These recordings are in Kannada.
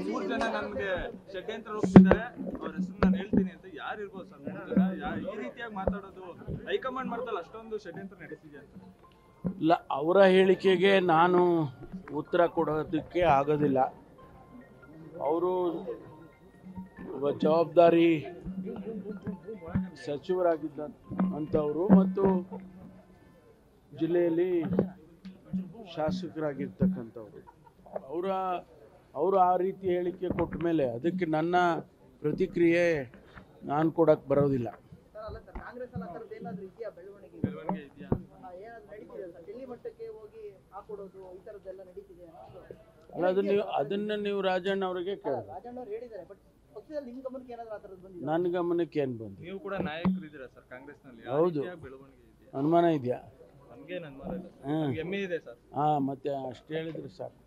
ಮೂರು ಜನ ನಮಗೆ ಷಡ್ಯಂತ್ರ ಹೋಗ್ತಿದ್ದಾರೆ, ಅವ್ರ ಹೆಸರು ನಾನು ಹೇಳ್ತೀನಿ ಅಂತ. ಯಾರು ಇರ್ಬೋದು ಸರ್ ಮೂರು ಜನ? ಈ ರೀತಿಯಾಗಿ ಮಾತಾಡೋದು ಹೈಕಮಾಂಡ್ ಮಾಡ್ತಲ್ಲ, ಅಷ್ಟೊಂದು ಷಡ್ಯಂತ್ರ ನಡೆಸಿದೆ ಅಂತ. ಇಲ್ಲ, ಅವರ ಹೇಳಿಕೆಗೆ ನಾನು ಉತ್ತರ ಕೊಡೋದಕ್ಕೆ ಆಗೋದಿಲ್ಲ. ಅವರು ಜವಾಬ್ದಾರಿ ಸಚಿವರಾಗಿದ್ದಂಥವರು ಮತ್ತು ಜಿಲ್ಲೆಯಲ್ಲಿ ಶಾಸಕರಾಗಿರ್ತಕ್ಕಂಥವ್ರು. ಅವರು ಆ ರೀತಿ ಹೇಳಿಕೆ ಕೊಟ್ಟ ಮೇಲೆ ಅದಕ್ಕೆ ನನ್ನ ಪ್ರತಿಕ್ರಿಯೆ ನಾನು ಕೊಡಕ್ಕೆ ಬರೋದಿಲ್ಲ. ಅಲ್ಲ, ಅದನ್ನು ನೀವು ರಾಜಣ್ಣ ಅವರಿಗೆ ಕೇಳಿ. ನನ್ನ ಗಮನಕ್ಕೆ ಏನು ಬಂದು? ನೀವು ಕೂಡ ನಾಯಕರಿದ್ದೀರಾ ಸರ್ ಕಾಂಗ್ರೆಸ್ನಲ್ಲಿ. ಹೌದು, ಅನುಮಾನ ಇದೆಯಾ? ಹೆಮ್ಮೆ ಇದೆ ಸರ್. ಮತ್ತೆ ಅಷ್ಟು ಹೇಳಿದ್ರೆ ಸಾಕು.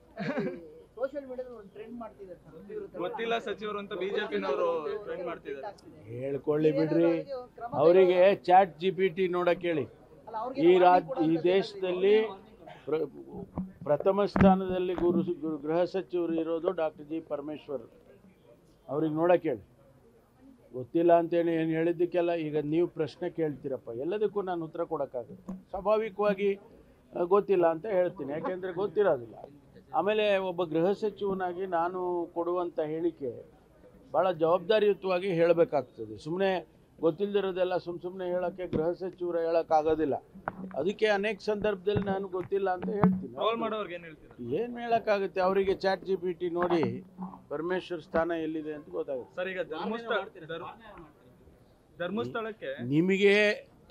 ಗೊತ್ತಿಲ್ಲ ಸಚಿವರು ಅಂತ ಬಿಜೆಪಿನವರು ಟ್ರೆಂಡ್ ಮಾಡ್ತಿದ್ದಾರೆ. ಹೇಳ್ಕೊಳ್ಳಿ ಬಿಡ್ರಿ, ಅವರಿಗೆ ಚಾಟ್ GPT ನೋಡಕ್ಕೆ ಹೇಳಿ. ಈ ದೇಶದಲ್ಲಿ ಪ್ರಥಮ ಸ್ಥಾನದಲ್ಲಿ ಗೃಹ ಸಚಿವರು ಇರೋದು ಡಾಕ್ಟರ್ ಜಿ ಪರಮೇಶ್ವರ್. ಅವ್ರಿಗೆ ನೋಡಕ್ಕೆ ಹೇಳಿ. ಗೊತ್ತಿಲ್ಲ ಅಂತೇಳಿ ಏನು ಹೇಳಿದ್ದಕ್ಕೆಲ್ಲ ಈಗ ನೀವು ಪ್ರಶ್ನೆ ಕೇಳ್ತೀರಪ್ಪ, ಎಲ್ಲದಕ್ಕೂ ನಾನು ಉತ್ತರ ಕೊಡೋಕ್ಕಾಗುತ್ತೆ? ಸ್ವಾಭಾವಿಕವಾಗಿ ಗೊತ್ತಿಲ್ಲ ಅಂತ ಹೇಳ್ತೀನಿ, ಯಾಕೆಂದರೆ ಗೊತ್ತಿರೋದಿಲ್ಲ. ಆಮೇಲೆ ಒಬ್ಬ ಗೃಹ ಸಚಿವನಾಗಿ ನಾನು ಕೊಡುವಂಥ ಹೇಳಿಕೆ ಭಾಳ ಜವಾಬ್ದಾರಿಯುತವಾಗಿ ಹೇಳಬೇಕಾಗ್ತದೆ. ಸುಮ್ಮನೆ ಗೊತ್ತಿಲ್ಲದಿರೋದೆಲ್ಲ ಸುಮ್ಮನೆ ಹೇಳೋಕ್ಕೆ ಗೃಹ ಸಚಿವರು ಹೇಳೋಕ್ಕಾಗೋದಿಲ್ಲ. ಅದಕ್ಕೆ ಅನೇಕ ಸಂದರ್ಭದಲ್ಲಿ ನಾನು ಗೊತ್ತಿಲ್ಲ ಅಂತ ಹೇಳ್ತೀನಿ. ಏನು ಹೇಳೋಕ್ಕಾಗುತ್ತೆ? ಅವರಿಗೆ ಚಾಟ್ GPT ನೋಡಿ ಪರಮೇಶ್ವರ್ ಸ್ಥಾನ ಎಲ್ಲಿದೆ ಅಂತ ಗೊತ್ತಾಗುತ್ತೆ. ಸರ್, ಈಗ ಧರ್ಮಸ್ಥಳಕ್ಕೆ ನಿಮಗೆ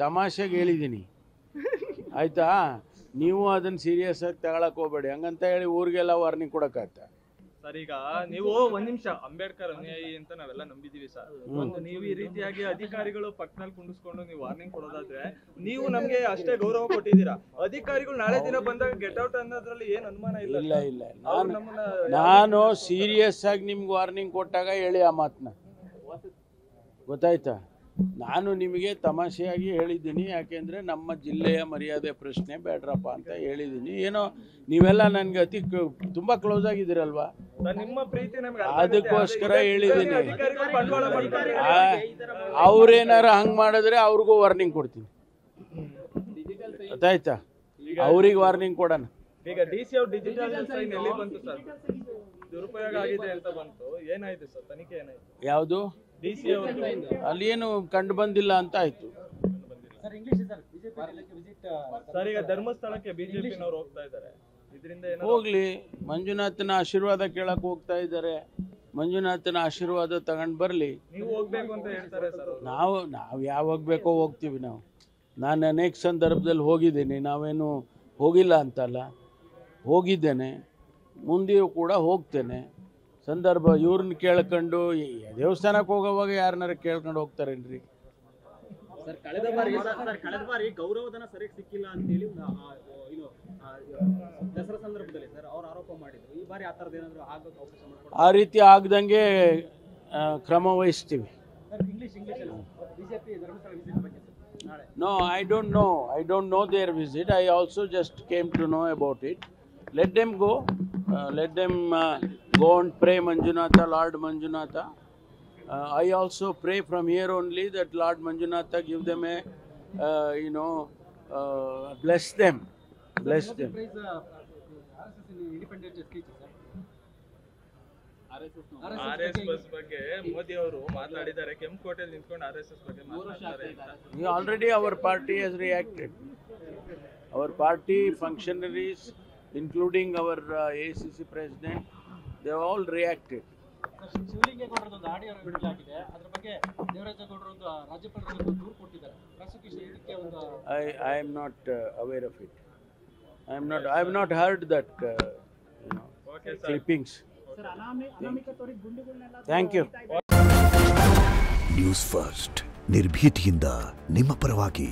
ತಮಾಷೆಗೆ ಹೇಳಿದ್ದೀನಿ, ಆಯಿತಾ? ನೀವು ಅದನ್ನು ಸೀರಿಯಸ್ ಆಗಿ ತಗೊಳಕ್ಕೆ ಹೋಗಬೇಡಿ. ಹಂಗಂತ ಹೇಳಿ ಊರಿಗೆಲ್ಲ ವಾರ್ನಿಂಗ್ ಕೊಡೋಕ್ಕಾಗತ್ತಾ? ಸರ್, ಈಗ ನೀವು ಒಂದ್ ನಿಮಿಷ, ಅಂಬೇಡ್ಕರ್ ಅನುಯಾಯಿ ಅಂತ ನಾವೆಲ್ಲ ನಂಬಿದೀವಿ ಸರ್. ಒಂದು ನೀವು ಈ ರೀತಿಯಾಗಿ ಅಧಿಕಾರಿಗಳು ಪಕ್ಕದಲ್ಲಿ ಕುಂಡಿಸ್ಕೊಂಡು ನೀವು ವಾರ್ನಿಂಗ್ ಕೊಡೋದಾದ್ರೆ, ನೀವು ನಮ್ಗೆ ಅಷ್ಟೇ ಗೌರವ ಕೊಟ್ಟಿದ್ದೀರಾ. ಅಧಿಕಾರಿಗಳು ನಾಳೆ ದಿನ ಬಂದಾಗ ಗೆಟ್ ಔಟ್ ಅನ್ನೋದ್ರಲ್ಲಿ ಏನ್ ಅನುಮಾನ ಇಲ್ಲ. ಇಲ್ಲ, ನಾನು ಸೀರಿಯಸ್ ಆಗಿ ನಿಮ್ಗೆ ವಾರ್ನಿಂಗ್ ಕೊಟ್ಟಾಗ ಹೇಳಿ ಆ ಮಾತನ್ನ, ಗೊತ್ತಾಯ್ತಾ? ನಾನು ನಿಮಗೆ ತಮಾಷೆಯಾಗಿ ಹೇಳಿದ್ದೀನಿ, ಯಾಕೆಂದರೆ ನಮ್ಮ ಜಿಲ್ಲೆಯ ಮರ್ಯಾದೆ ಪ್ರಶ್ನೆ ಬೇಡ್ರಪ್ಪ ಅಂತ ಹೇಳಿದ್ದೀನಿ. ಏನೋ ನೀವೆಲ್ಲ ನನಗೆ ತುಂಬ ಕ್ಲೋಸ್ ಆಗಿದ್ದೀರಲ್ವಾ, ಅದಕ್ಕೋಸ್ಕರ ಹೇಳಿದ್ದೀನಿ. ಅವ್ರೇನಾರ ಹಂಗೆ ಮಾಡಿದ್ರೆ ಅವ್ರಿಗೂ ವಾರ್ನಿಂಗ್ ಕೊಡ್ತೀನಿ, ಗೊತ್ತಾಯ್ತಾ? ಅವ್ರಿಗೆ ವಾರ್ನಿಂಗ್ ಕೊಡೋಣ. ಈಗ ಡಿಸಿ ಅವ್ರ ಡಿಜಿಟಲ್ ಸೈನ್ ಎಲ್ಲಿ ಬಂತು ಸರ್? ದುರುಪಯೋಗ ಆಗಿದೆ ಅಂತ ಬಂತು, ಏನಾಯ್ತು ಸರ್? ತನಿಖೆ ಏನಾಯ್ತು? ಯಾವುದು? ಡಿಸಿ ಅವರು ಅಲ್ಲಿ ಏನು ಕಂಡು ಬಂದಿಲ್ಲ ಅಂತ ಆಯ್ತು. ಸರ್, ಈಗ ಧರ್ಮಸ್ಥಳಕ್ಕೆ ಬಿಜೆಪಿನವರು ಹೋಗ್ತಾ ಇದ್ದಾರೆ, ಇದರಿಂದ ಹೋಗ್ಲಿ. ಮಂಜುನಾಥನ ಆಶೀರ್ವಾದ ಕೇಳಕ್ ಹೋಗ್ತಾ ಇದ್ದಾರೆ, ಮಂಜುನಾಥನ ಆಶೀರ್ವಾದ ತಗೊಂಡು ಬರಲಿ. ನೀವು ಹೋಗ್ಬೇಕು ಅಂತ ಹೇಳ್ತಾರೆ ಸರ್. ನಾವು ಯಾವಾಗ ಬೇಕೋ ಹೋಗ್ತೀವಿ. ನಾನು ಅನೇಕ ಸಂದರ್ಭದಲ್ಲಿ ಹೋಗಿದ್ದೀನಿ, ನಾವೇನು ಹೋಗಿಲ್ಲ ಅಂತಲ್ಲ, ಹೋಗಿದ್ದೇನೆ, ಮುಂದೆಯೂ ಕೂಡ ಹೋಗ್ತೇನೆ. ಸಂದರ್ಭ ಇವ್ರನ್ನ ಕೇಳ್ಕೊಂಡು ದೇವಸ್ಥಾನಕ್ಕೆ ಹೋಗೋವಾಗ ಯಾರನ್ನಾರ ಕೇಳ್ಕೊಂಡು ಹೋಗ್ತಾರೇನ್ರಿ? ಸರ್, ಕಳೆದ ಬಾರಿ ಗೌರವಧನ ಸರಿಯಾಗಿ ಸಿಕ್ಕಿಲ್ಲ ಅಂತೇಳಿ ದಸರಾ ಸಂದರ್ಭದಲ್ಲಿ ಸರ್ ಅವ್ರು ಆರೋಪ ಮಾಡಿದ್ರು. ಈ ಬಾರಿ ಆ ಥರದ್ದು ಏನಾದರೂ ಆಗೋದು ಅವಕಾಶ ಮಾಡ್ಕೊಂಡು ಆ ರೀತಿ ಆಗದಂಗೆ ಕ್ರಮ ವಹಿಸ್ತೀವಿ. ಬಿಜೆಪಿ ಧರ್ಮಸ್ಥಳ ವಿಸಿಟ್ ಬಗ್ಗೆ ನಾಳೆ? No, I don't know their visit. I also just came to know about it. Let them go. Let them go and pray Manjunatha, Lord Manjunatha. I also pray from here only that Lord Manjunatha give them a, bless them. Bless them. RSS ಬಗ್ಗೆ ಮೋದಿ ಅವರು ಮಾತಾಡಿದ್ದಾರೆ. ಕೆಂಪುಕೋಟೆಯಲ್ಲಿ ನಿಂತ್ಕೊಂಡು RSS ಬಗ್ಗೆ ಮಾತಾಡ್ತಾರೆ. Already our party has reacted. Our party functionaries, including our ACC president, they have all reacted. ಶಿವಲಿಂಗೇಗೌಡರದೊಂದು ಆಡಿಯೋ ಬಿಡುಗಡೆ ಆಗಿದೆ, ಅದರ ಬಗ್ಗೆ ದೇವರಾಜೇಗೌಡರು ಒಂದು ರಾಜ್ಯಪಾಲರಿಗೆ ದೂರು ಕೊಟ್ಟಿದ್ದಾರೆ. ಪ್ರಾಸಿಕ್ಯೂಷನ್ ಇದಕ್ಕೆ ಒಂದು I am not aware of it. I have not heard that clippings. Thank you. News first ನಿರ್ಭೀತಿಯಿಂದ ನಿಮ್ಮ ಪರವಾಗಿ.